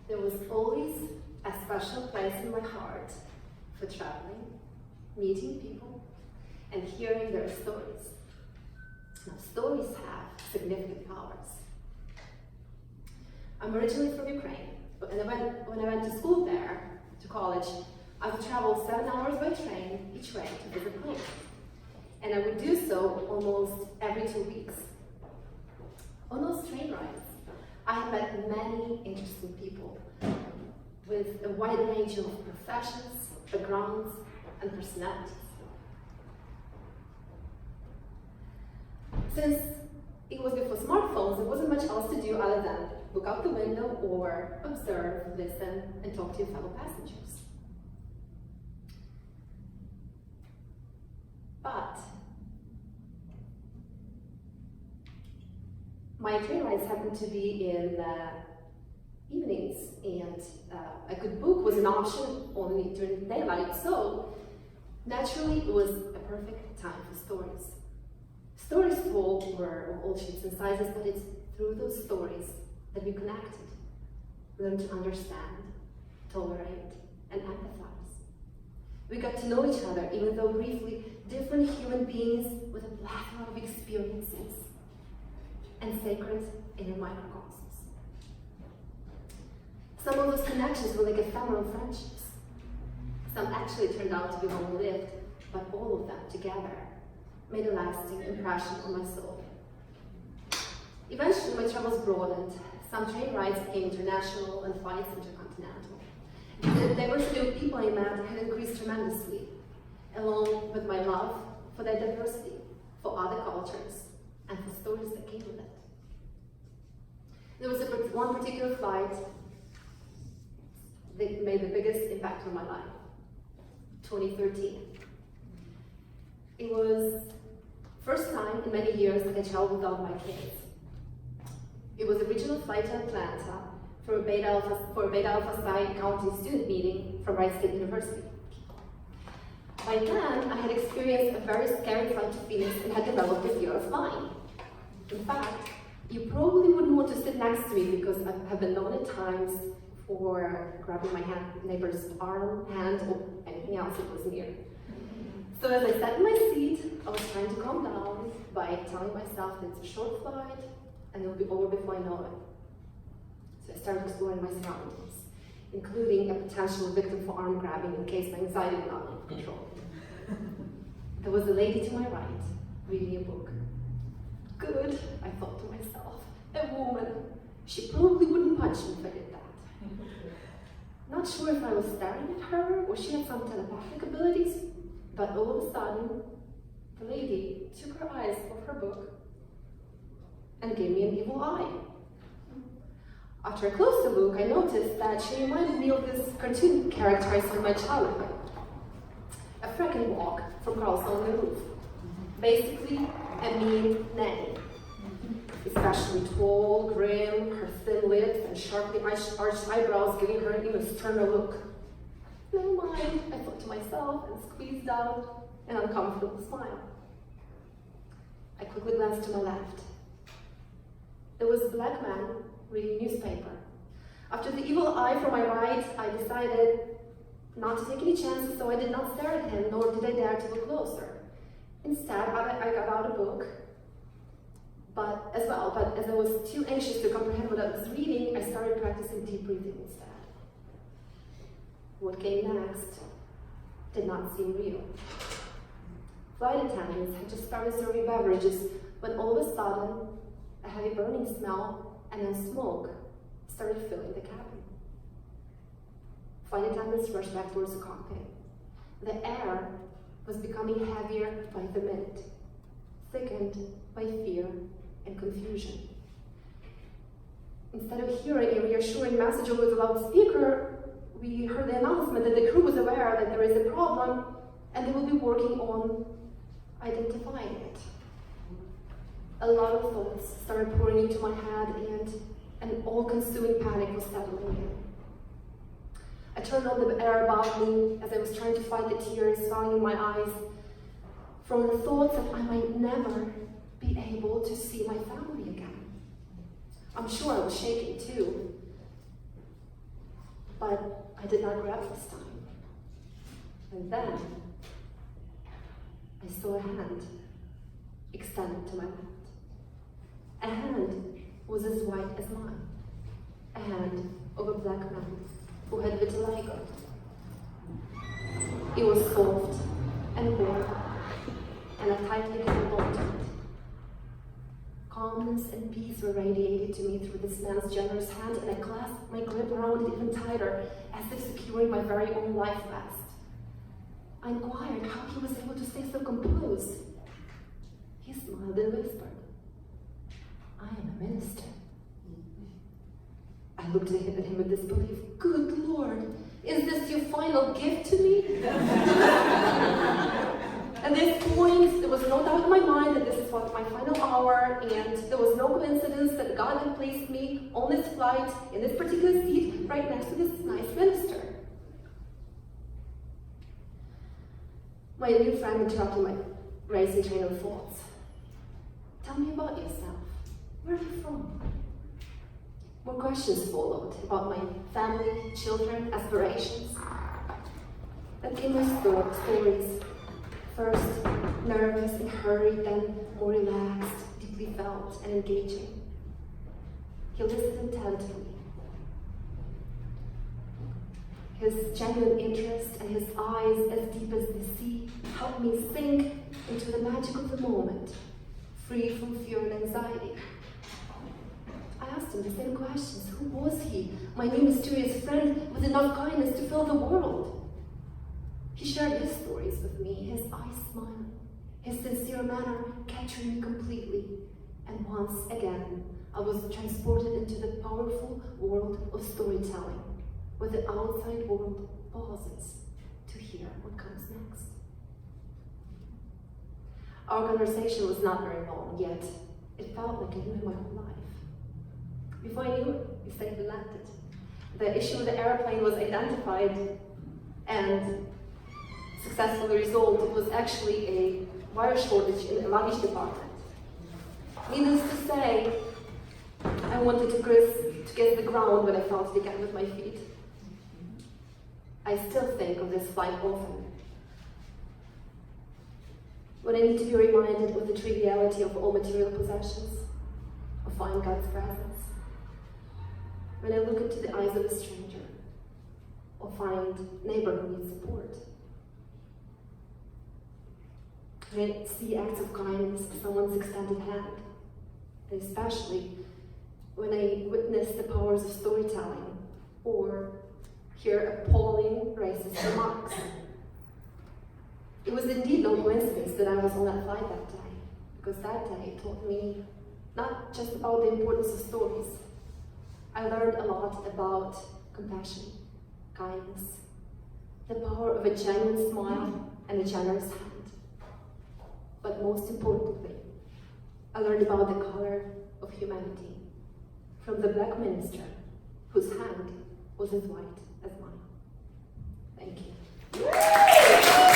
there was always a special place in my heart for traveling, meeting people, and hearing their stories. Now, stories have significant powers. I'm originally from Ukraine, and when I went to school there, to college, I would travel 7 hours by train each way to visit home. And I would do so almost every 2 weeks. On those train rides, I have met many interesting people with a wide range of professions, backgrounds, and personalities. Since it was before smartphones, there wasn't much else to do other than look out the window or observe, listen, and talk to your fellow passengers. But my train rides happened to be in evenings, and a good book was an option only during daylight, so naturally it was a perfect time for stories. Stories told were of all shapes and sizes, but it's through those stories that we connected, learned to understand, tolerate, and empathize. We got to know each other, even though briefly, different human beings with a plethora of experiences and sacred inner microcosms. Some of those connections were like ephemeral friendships. Some actually turned out to be long-lived, but all of them together made a lasting impression on my soul. Eventually, my travels broadened. Some train rides became international and flights intercontinental. The diversity of people I met had increased tremendously, along with my love for that diversity, for other cultures, and for stories that came with it. There was one particular flight that made the biggest impact on my life, 2013. It was first time in many years that I traveled without my kids. It was a regional flight to Atlanta for a Beta Alpha Psi County student meeting from Wright State University. By then, I had experienced a very scary flight to Phoenix and had developed a fear of flying. In fact, you probably wouldn't want to sit next to me because I have been known at times for grabbing my neighbor's arm, hand, or anything else that was near. So as I sat in my seat, I was trying to calm down by telling myself that it's a short flight and it'll be over before I know it. So I started exploring my surroundings, including a potential victim for arm grabbing in case my anxiety was not under control. There was a lady to my right, reading a book. Good, I thought to myself, a woman. She probably wouldn't punch me if I did that. Not sure if I was staring at her or she had some telepathic abilities, but all of a sudden, the lady took her eyes off her book and gave me an evil eye. After a closer look, I noticed that she reminded me of this cartoon character I saw in my childhood. A frickin' walk from Carlson on the Roof. Basically, a mean nanny. Especially tall, grim, her thin lips and sharply arched eyebrows giving her an even sterner look. Never mind, I thought to myself and squeezed out an uncomfortable smile. I quickly glanced to my left. There was a black man reading a newspaper. After the evil eye from my right, I decided not to take any chances, so I did not stare at him, nor did I dare to look closer. Instead, I got out a book, but as I was too anxious to comprehend what I was reading, I started practicing deep breathing instead. What came next did not seem real. Flight attendants had just started serving beverages when all of a sudden, a heavy burning smell and then smoke started filling the cabin. Flight attendants rushed back towards the cockpit. The air was becoming heavier by the minute, thickened by fear and confusion. Instead of hearing a reassuring message over the loudspeaker, we heard the announcement that the crew was aware that there is a problem and they will be working on identifying it. A lot of thoughts started pouring into my head and an all-consuming panic was settling in. I turned on the air above me as I was trying to fight the tears falling in my eyes from the thoughts that I might never be able to see my family again. I'm sure I was shaking too. but I did not grab this time. And then I saw a hand extended to my left. A hand was as white as mine. A hand of a black man who had vitiligo. It was soft and warm, and I tightly held on to it. Calmness and peace were radiated to me through this man's generous hand, and I clasped my grip around it even tighter, as if securing my very own life vest. I inquired how he was able to stay so composed. He smiled and whispered, "I am a minister." I looked at him with disbelief. Good Lord, is this your final gift to me? At this point, there was no doubt in my mind that this is what my final hour, and there was no coincidence that God had placed me on this flight, in this particular seat, right next to this nice minister. My new friend interrupted my racing train of thoughts. "Tell me about yourself. Where are you from?" More questions followed about my family, children, aspirations. Then came my stories. First, nervous and hurried, then more relaxed, deeply felt, and engaging. He listened intently. His genuine interest and his eyes as deep as the sea helped me sink into the magic of the moment, free from fear and anxiety. I asked him the same questions. Who was he, my new mysterious friend with enough kindness to fill the world? He shared his stories with me, his eyes smiling, his sincere manner capturing me completely. And once again, I was transported into the powerful world of storytelling, where the outside world pauses to hear what comes next. Our conversation was not very long, yet it felt like I knew him my whole life. Before I knew it, we safely landed. The issue with the airplane was identified and successfully resolved. It was actually a wire shortage in the luggage department. Needless to say, I wanted to kiss the ground when I felt it again with my feet. I still think of this flight often. When I need to be reminded of the triviality of all material possessions, or find God's presence. When I look into the eyes of a stranger, or find a neighbor who needs support. When I see acts of kindness of someone's extended hand, and especially when I witness the powers of storytelling, or hear appalling racist remarks. It was indeed no coincidence that I was on that flight that day, because that day taught me not just about the importance of stories. I learned a lot about compassion, kindness, the power of a genuine smile and a generous hand. But most importantly, I learned about the color of humanity from the black minister whose hand was as white as mine. Thank you.